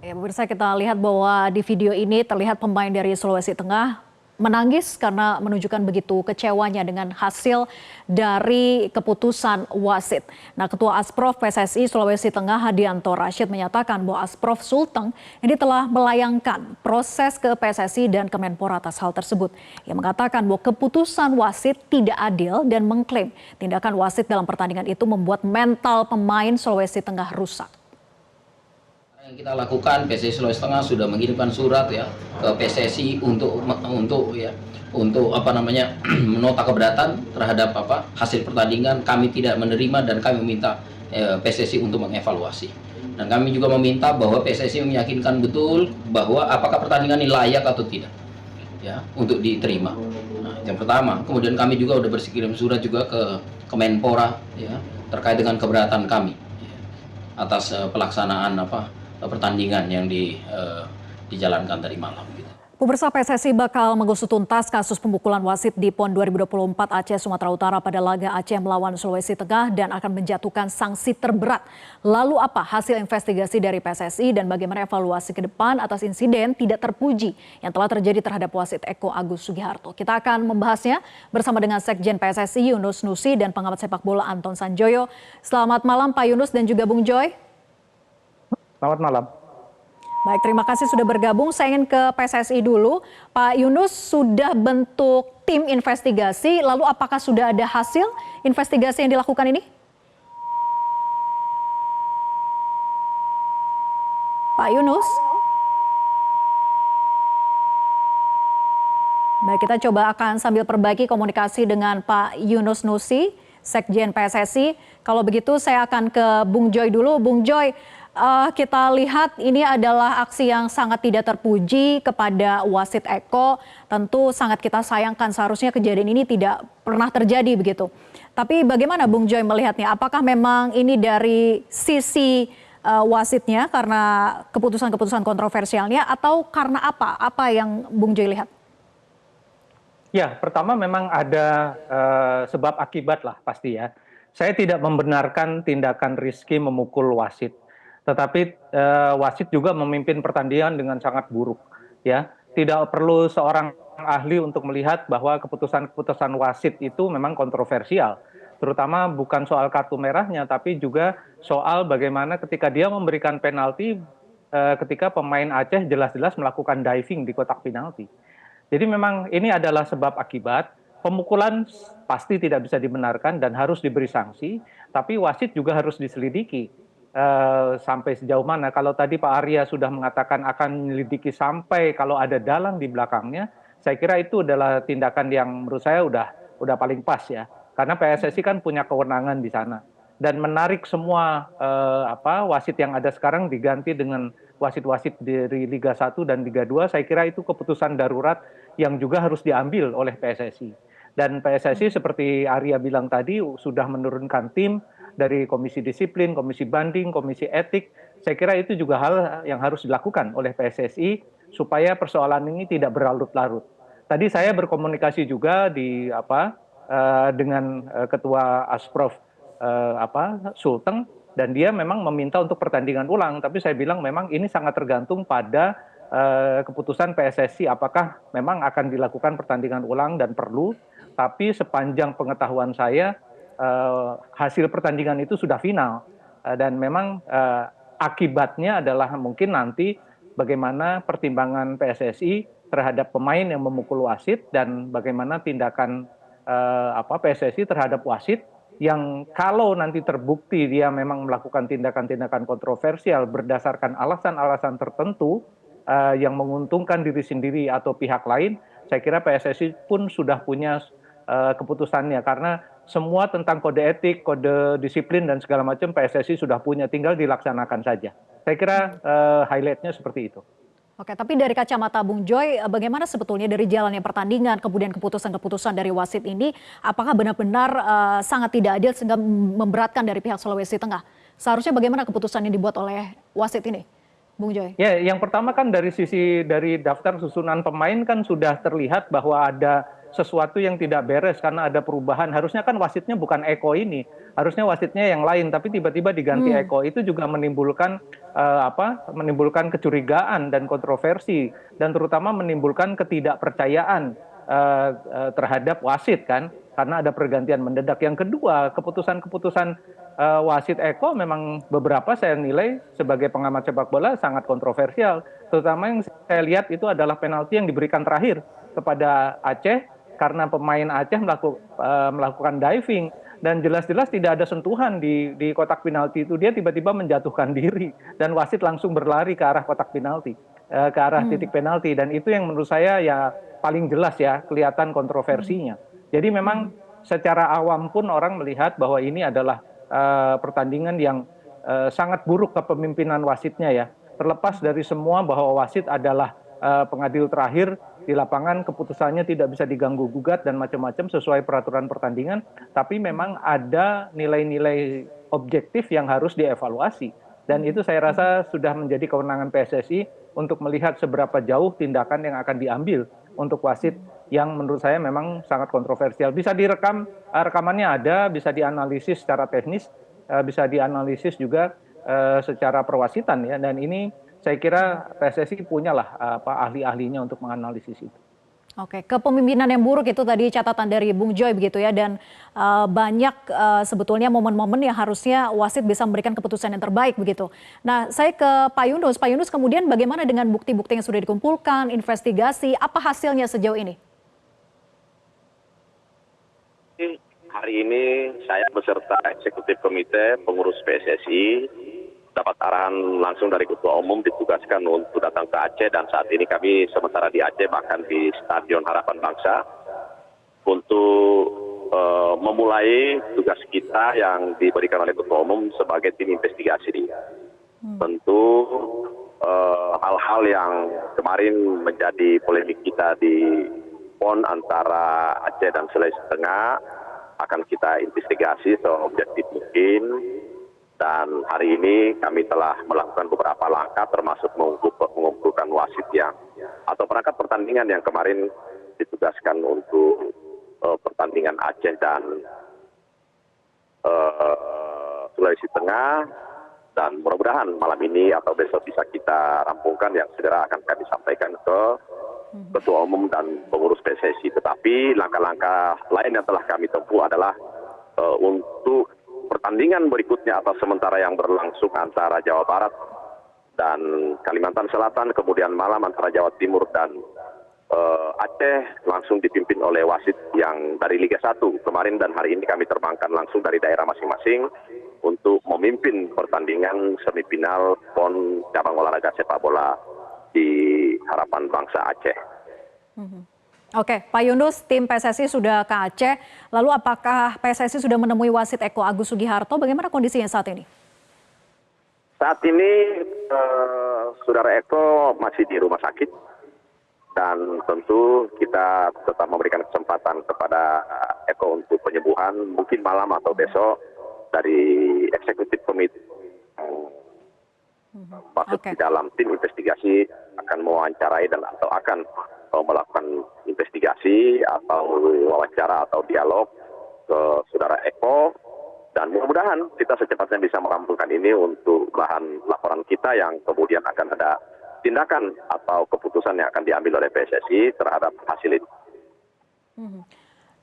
Ya, pemirsa kita lihat bahwa di video ini terlihat pemain dari Sulawesi Tengah menangis karena menunjukkan begitu kecewanya dengan hasil dari keputusan wasit. Nah, Ketua Asprof PSSI Sulawesi Tengah Hadianto Rashid menyatakan bahwa Asprof Sulteng ini telah melayangkan proses ke PSSI dan Kemenpora atas hal tersebut. Ia mengatakan bahwa keputusan wasit tidak adil dan mengklaim tindakan wasit dalam pertandingan itu membuat mental pemain Sulawesi Tengah rusak. Yang kita lakukan, PSSI Sulawesi Tengah sudah mengirimkan surat ya ke PSSI untuk menota keberatan terhadap hasil pertandingan. Kami tidak menerima dan kami meminta PSSI untuk mengevaluasi. Dan kami juga meminta bahwa PSSI meyakinkan betul bahwa apakah pertandingan ini layak atau tidak ya untuk diterima. Nah, yang pertama, kemudian kami juga sudah berkirim surat juga ke Kemenpora ya terkait dengan keberatan kami ya, atas pelaksanaan pertandingan yang dijalankan tadi malam. Pemirsa, PSSI bakal mengusut tuntas kasus pemukulan wasit di PON 2024 Aceh Sumatera Utara pada laga Aceh melawan Sulawesi Tengah dan akan menjatuhkan sanksi terberat. Lalu apa hasil investigasi dari PSSI dan bagaimana evaluasi ke depan atas insiden tidak terpuji yang telah terjadi terhadap wasit Eko Agus Sugiharto? Kita akan membahasnya bersama dengan Sekjen PSSI Yunus Nusi dan pengamat sepak bola Anton Sanjoyo. Selamat malam Pak Yunus dan juga Bung Joy. Selamat malam. Baik, terima kasih sudah bergabung. Saya ingin ke PSSI dulu. Pak Yunus, sudah bentuk tim investigasi, lalu apakah sudah ada hasil investigasi yang dilakukan ini? Pak Yunus? Baik, kita coba akan sambil perbaiki komunikasi dengan Pak Yunus Nusi, Sekjen PSSI. Kalau begitu saya akan ke Bung Joy dulu. Bung Joy, kita lihat ini adalah aksi yang sangat tidak terpuji kepada wasit Eko. Tentu sangat kita sayangkan, seharusnya kejadian ini tidak pernah terjadi begitu. Tapi bagaimana Bung Joy melihatnya? Apakah memang ini dari sisi wasitnya karena keputusan-keputusan kontroversialnya atau karena apa? Apa yang Bung Joy lihat? Ya, pertama memang ada sebab akibat lah pasti ya. Saya tidak membenarkan tindakan Rizky memukul wasit. Tetapi wasit juga memimpin pertandingan dengan sangat buruk. Ya, tidak perlu seorang ahli untuk melihat bahwa keputusan-keputusan wasit itu memang kontroversial. Terutama bukan soal kartu merahnya, tapi juga soal bagaimana ketika dia memberikan penalti ketika pemain Aceh jelas-jelas melakukan diving di kotak penalti. Jadi memang ini adalah sebab akibat. Pemukulan pasti tidak bisa dibenarkan dan harus diberi sanksi, tapi wasit juga harus diselidiki sampai sejauh mana. Kalau tadi Pak Arya sudah mengatakan akan menyelidiki sampai kalau ada dalang di belakangnya, saya kira itu adalah tindakan yang menurut saya udah paling pas ya. Karena PSSI kan punya kewenangan di sana. Dan menarik semua wasit yang ada sekarang diganti dengan wasit-wasit dari Liga 1 dan Liga 2, saya kira itu keputusan darurat yang juga harus diambil oleh PSSI. Dan PSSI seperti Arya bilang tadi sudah menurunkan tim dari komisi disiplin, komisi banding, komisi etik. Saya kira itu juga hal yang harus dilakukan oleh PSSI supaya persoalan ini tidak berlarut-larut. Tadi saya berkomunikasi juga dengan Ketua Asprof Sulteng, dan dia memang meminta untuk pertandingan ulang. Tapi saya bilang memang ini sangat tergantung pada keputusan PSSI apakah memang akan dilakukan pertandingan ulang dan perlu. Tapi sepanjang pengetahuan saya hasil pertandingan itu sudah final dan memang akibatnya adalah mungkin nanti bagaimana pertimbangan PSSI terhadap pemain yang memukul wasit dan bagaimana tindakan PSSI terhadap wasit yang kalau nanti terbukti dia memang melakukan tindakan-tindakan kontroversial berdasarkan alasan-alasan tertentu yang menguntungkan diri sendiri atau pihak lain, saya kira PSSI pun sudah punya keputusannya karena semua tentang kode etik, kode disiplin dan segala macam PSSI sudah punya, tinggal dilaksanakan saja. Saya kira highlightnya seperti itu. Oke, tapi dari kacamata Bung Joy, bagaimana sebetulnya dari jalannya pertandingan, kemudian keputusan-keputusan dari wasit ini, apakah benar-benar sangat tidak adil sehingga memberatkan dari pihak Sulawesi Tengah? Seharusnya bagaimana keputusan yang dibuat oleh wasit ini, Bung Joy? Ya, yang pertama kan dari daftar susunan pemain kan sudah terlihat bahwa ada sesuatu yang tidak beres karena ada perubahan. Harusnya kan wasitnya bukan Eko ini, harusnya wasitnya yang lain, tapi tiba-tiba diganti Eko. Itu juga menimbulkan menimbulkan kecurigaan dan kontroversi, dan terutama menimbulkan ketidakpercayaan terhadap wasit kan, karena ada pergantian mendadak. Yang kedua, keputusan-keputusan wasit Eko memang beberapa saya nilai sebagai pengamat sepak bola sangat kontroversial. Terutama yang saya lihat itu adalah penalti yang diberikan terakhir kepada Aceh karena pemain Aceh melakukan diving, dan jelas-jelas tidak ada sentuhan di kotak penalti itu. Dia tiba-tiba menjatuhkan diri dan wasit langsung berlari ke arah kotak penalti, ke arah titik penalti, dan itu yang menurut saya ya paling jelas ya kelihatan kontroversinya. Jadi memang secara awam pun orang melihat bahwa ini adalah pertandingan yang sangat buruk kepemimpinan wasitnya ya. Terlepas dari semua bahwa wasit adalah pengadil terakhir di lapangan, keputusannya tidak bisa diganggu gugat dan macam-macam sesuai peraturan pertandingan, tapi memang ada nilai-nilai objektif yang harus dievaluasi, dan itu saya rasa sudah menjadi kewenangan PSSI untuk melihat seberapa jauh tindakan yang akan diambil untuk wasit yang menurut saya memang sangat kontroversial. Bisa direkam, rekamannya ada, bisa dianalisis secara teknis, bisa dianalisis juga secara perwasitan ya, dan ini saya kira PSSI punyalah ahli-ahlinya untuk menganalisis itu. Oke, kepemimpinan yang buruk itu tadi catatan dari Bung Joy begitu ya, dan banyak sebetulnya momen-momen yang harusnya wasit bisa memberikan keputusan yang terbaik begitu. Nah, saya ke Pak Yunus. Pak Yunus, kemudian bagaimana dengan bukti-bukti yang sudah dikumpulkan, investigasi, apa hasilnya sejauh ini? Hari ini saya beserta eksekutif komite pengurus PSSI dapat arahan langsung dari Ketua Umum ditugaskan untuk datang ke Aceh, dan saat ini kami sementara di Aceh, bahkan di Stadion Harapan Bangsa, untuk memulai tugas kita yang diberikan oleh Ketua Umum sebagai tim investigasi. Tentu hal-hal yang kemarin menjadi polemik kita di PON antara Aceh dan Sulawesi Tengah akan kita investigasi seobjektif mungkin. Dan hari ini kami telah melakukan beberapa langkah, termasuk mengumpulkan wasit yang atau perangkat pertandingan yang kemarin ditugaskan untuk pertandingan Aceh dan Sulawesi Tengah, dan mudah-mudahan malam ini atau besok bisa kita rampungkan yang segera akan kami sampaikan ke Ketua Umum dan pengurus PSSI. Tetapi langkah-langkah lain yang telah kami tempuh adalah untuk pertandingan berikutnya atau sementara yang berlangsung antara Jawa Barat dan Kalimantan Selatan, kemudian malam antara Jawa Timur dan Aceh, langsung dipimpin oleh wasit yang dari Liga 1 kemarin, dan hari ini kami terbangkan langsung dari daerah masing-masing untuk memimpin pertandingan semifinal PON cabang olahraga sepak bola di Harapan Bangsa Aceh. Oke, Pak Yunus, tim PSSI sudah ke Aceh. Lalu apakah PSSI sudah menemui wasit Eko Agus Sugiharto? Bagaimana kondisinya saat ini? Saat ini Saudara Eko masih di rumah sakit, dan tentu kita tetap memberikan kesempatan kepada Eko untuk penyembuhan, mungkin malam atau besok dari eksekutif komite masuk di dalam tim investigasi akan mewawancarai dan atau akan melakukan investigasi atau wawancara atau dialog ke Saudara Eko, dan mudah-mudahan kita secepatnya bisa merampungkan ini untuk bahan laporan kita yang kemudian akan ada tindakan atau keputusan yang akan diambil oleh PSSI terhadap hasil ini.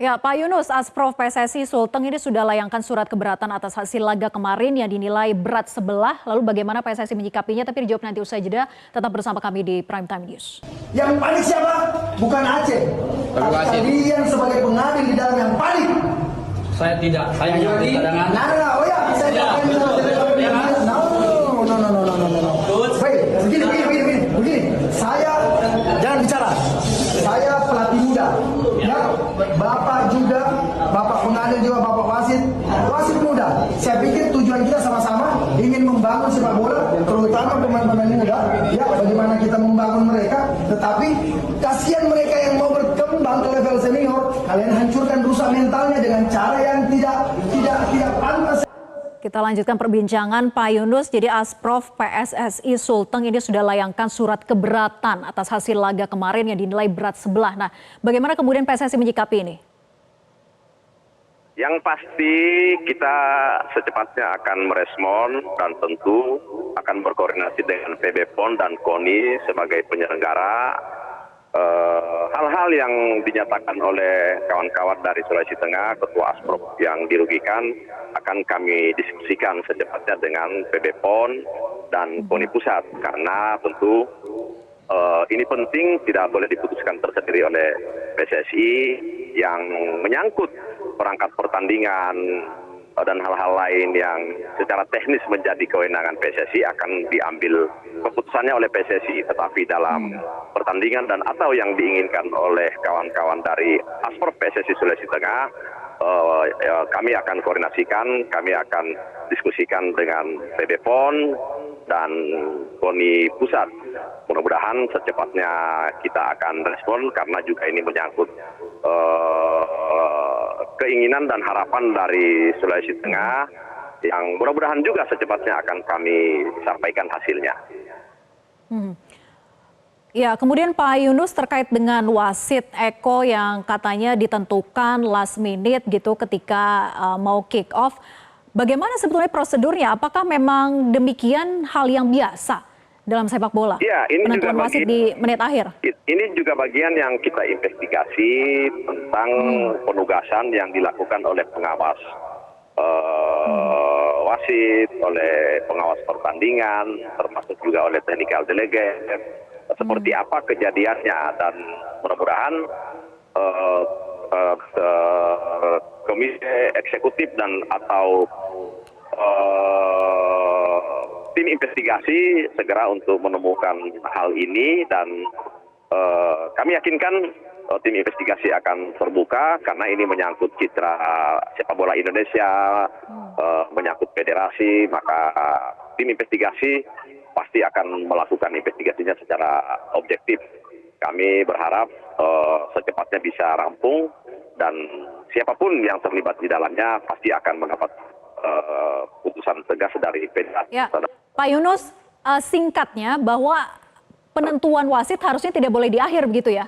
Ya, Pak Yunus, Asprof PSSI Sulteng ini sudah layangkan surat keberatan atas hasil laga kemarin yang dinilai berat sebelah. Lalu bagaimana PSSI menyikapinya? Tapi dijawab nanti usai jeda. Tetap bersama kami di Prime Time News. Yang panik siapa? Bukan Aceh. Tapi kalian sebagai pengadil di dalam yang panik. Saya tidak. Saya ngerti. Nah, oh ya, saya tidak. No. Baik, begini. Saya jangan bicara. Saya pelatih muda. Ya, Bapak juga, Bapak pengadil juga, Bapak wasit muda. Saya pikir tujuan kita sama-sama ingin membangun sepak bola, terutama pemain-pemain muda. Ya, bagaimana kita membangun mereka, tetapi kasihan mereka yang mau berkembang ke level senior, kalian hancurkan, rusak mentalnya dengan cara yang tidak pantas. Kita lanjutkan perbincangan Pak Yunus. Jadi Asprof PSSI Sulteng ini sudah layangkan surat keberatan atas hasil laga kemarin yang dinilai berat sebelah. Nah, bagaimana kemudian PSSI menyikapi ini? Yang pasti kita secepatnya akan merespon dan tentu akan berkoordinasi dengan PB PON dan KONI sebagai penyelenggara. Hal-hal yang dinyatakan oleh kawan-kawan dari Sulawesi Tengah, Ketua Asprof yang dirugikan akan kami diskusikan secepatnya dengan PB PON dan KONI Pusat, karena tentu ini penting, tidak boleh diputuskan tersendiri oleh PSSI yang menyangkut perangkat pertandingan dan hal-hal lain yang secara teknis menjadi kewenangan PSSI akan diambil keputusannya oleh PSSI, tetapi dalam pertandingan dan atau yang diinginkan oleh kawan-kawan dari Asprof PSSI Sulawesi Tengah, kami akan koordinasikan, kami akan diskusikan dengan PB PON dan KONI Pusat. Mudah-mudahan secepatnya kita akan respon, karena juga ini menyangkut keinginan dan harapan dari Sulawesi Tengah yang mudah-mudahan juga secepatnya akan kami sampaikan hasilnya. Ya, kemudian Pak Yunus terkait dengan wasit Eko yang katanya ditentukan last minute gitu ketika mau kick off. Bagaimana sebetulnya prosedurnya? Apakah memang demikian hal yang biasa dalam sepak bola? Ya, ini penentuan juga wasit di menit akhir. Ini juga bagian yang kita investigasi tentang penugasan yang dilakukan oleh pengawas wasit, oleh pengawas pertandingan, termasuk juga oleh technical delegate. Seperti apa kejadiannya, dan mudah-mudahan komisi eksekutif dan atau tim investigasi segera untuk menemukan hal ini, dan kami yakinkan tim investigasi akan terbuka karena ini menyangkut citra sepak bola Indonesia, menyangkut federasi, maka tim investigasi pasti akan melakukan investigasinya secara objektif. Kami berharap secepatnya bisa rampung, dan siapapun yang terlibat di dalamnya pasti akan mendapat putusan tegas dari federasi. Ya, Pak Yunus, singkatnya bahwa penentuan wasit harusnya tidak boleh di akhir begitu ya?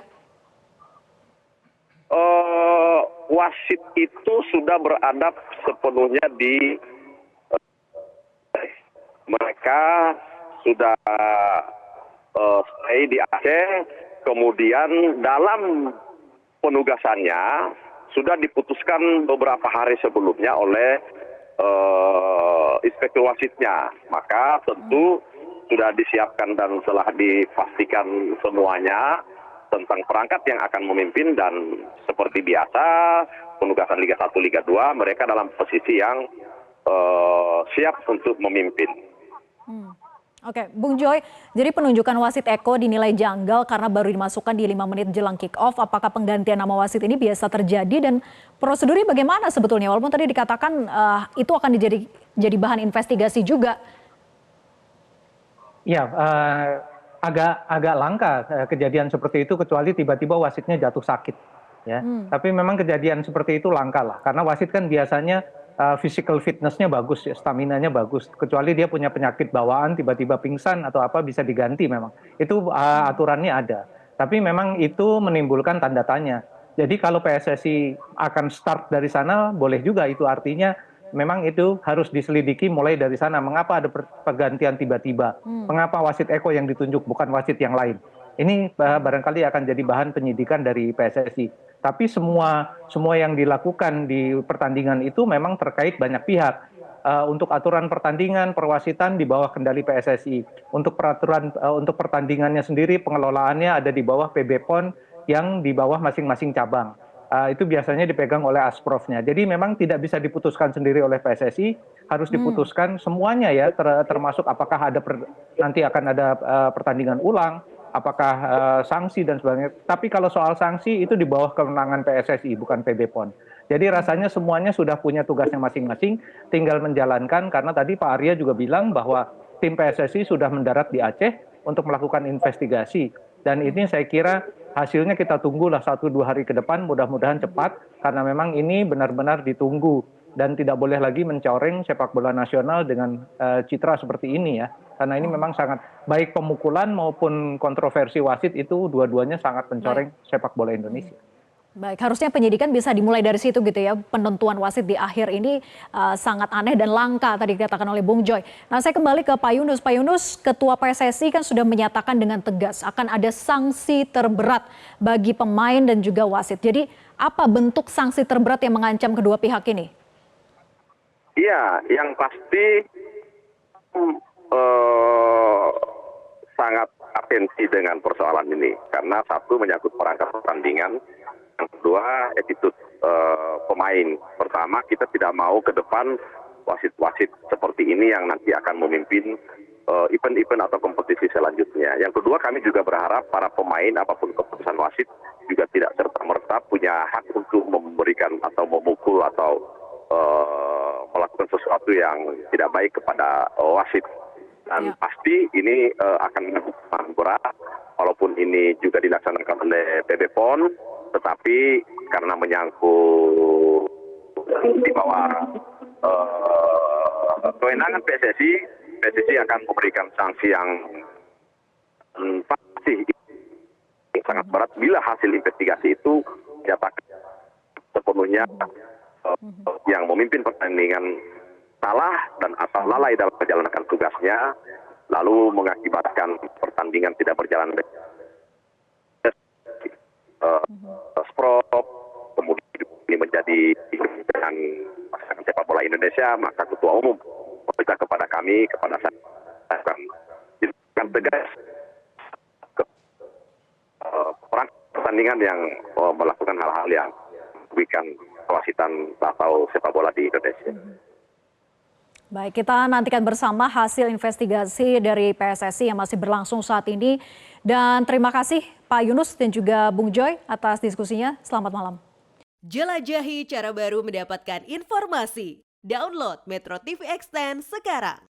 Wasit itu sudah beradab sepenuhnya di mereka sudah stay di Aceh, kemudian dalam penugasannya sudah diputuskan beberapa hari sebelumnya oleh inspektur wasitnya, maka tentu sudah disiapkan dan telah dipastikan semuanya tentang perangkat yang akan memimpin, dan seperti biasa penugasan Liga 1, Liga 2 mereka dalam posisi yang siap untuk memimpin. Oke, Bung Joy, jadi penunjukan wasit Eko dinilai janggal karena baru dimasukkan di 5 menit jelang kick off. Apakah penggantian nama wasit ini biasa terjadi dan prosedurnya bagaimana sebetulnya? Walaupun tadi dikatakan itu akan jadi bahan investigasi juga. Ya, agak langka kejadian seperti itu, kecuali tiba-tiba wasitnya jatuh sakit. Ya, tapi memang kejadian seperti itu langka lah, karena wasit kan biasanya physical fitness-nya bagus, stamina-nya bagus. Kecuali dia punya penyakit bawaan, tiba-tiba pingsan atau apa, bisa diganti memang. Itu aturannya ada. Tapi memang itu menimbulkan tanda tanya. Jadi kalau PSSI akan start dari sana, boleh juga, itu artinya memang itu harus diselidiki mulai dari sana. Mengapa ada pergantian tiba-tiba? Mengapa wasit Eko yang ditunjuk bukan wasit yang lain? Ini barangkali akan jadi bahan penyidikan dari PSSI. Tapi semua yang dilakukan di pertandingan itu memang terkait banyak pihak. Untuk aturan pertandingan, perwasitan di bawah kendali PSSI. Untuk peraturan untuk pertandingannya sendiri, pengelolaannya ada di bawah PB PON yang di bawah masing-masing cabang. Itu biasanya dipegang oleh Asprofnya. Jadi memang tidak bisa diputuskan sendiri oleh PSSI, harus diputuskan semuanya ya, termasuk apakah nanti akan ada pertandingan ulang, apakah sanksi dan sebagainya. Tapi kalau soal sanksi itu di bawah kewenangan PSSI, bukan PB PON. Jadi rasanya semuanya sudah punya tugasnya masing-masing, tinggal menjalankan, karena tadi Pak Arya juga bilang bahwa tim PSSI sudah mendarat di Aceh untuk melakukan investigasi. Dan ini saya kira hasilnya kita tunggulah 1-2 hari ke depan, mudah-mudahan cepat, karena memang ini benar-benar ditunggu dan tidak boleh lagi mencoreng sepak bola nasional dengan citra seperti ini ya. Karena ini memang sangat baik pemukulan maupun kontroversi wasit itu dua-duanya sangat mencoreng sepak bola Indonesia. Baik, harusnya penyidikan bisa dimulai dari situ gitu ya. Penentuan wasit di akhir ini sangat aneh dan langka tadi dikatakan oleh Bung Joy. Nah, saya kembali ke Pak Yunus. Pak Yunus, Ketua PSSI kan sudah menyatakan dengan tegas akan ada sanksi terberat bagi pemain dan juga wasit. Jadi apa bentuk sanksi terberat yang mengancam kedua pihak ini? Iya, yang pasti sangat atensi dengan persoalan ini. Karena satu menyangkut perangkat pertandingan, yang kedua attitude pemain. Pertama, kita tidak mau ke depan wasit-wasit seperti ini yang nanti akan memimpin event-event atau kompetisi selanjutnya. Yang kedua, kami juga berharap para pemain apapun keputusan wasit juga tidak serta-merta punya hak untuk memberikan atau memukul atau melakukan sesuatu yang tidak baik kepada wasit. Dan pasti ini akan hukuman berat, walaupun ini juga dilaksanakan oleh PB PON, tetapi karena menyangkut di bawah kewenangan PSSI akan memberikan sanksi yang pasti sangat berat bila hasil investigasi itu dinyatakan sepenuhnya yang memimpin pertandingan salah dan asal lalai dalam menjalankan tugasnya, lalu mengakibatkan pertandingan tidak berjalan sprop, kemudian ini menjadi dengan masyarakat sepak bola Indonesia, maka Ketua Umum meminta kepada kami, kepada saya, akan tegas pertandingan yang melakukan hal-hal yang merugikan kewasitan atau sepak bola di Indonesia. Baik, kita nantikan bersama hasil investigasi dari PSSI yang masih berlangsung saat ini. Dan terima kasih Pak Yunus dan juga Bung Joy atas diskusinya. Selamat malam. Jelajahi cara baru mendapatkan informasi. Download Metro TV Extend sekarang.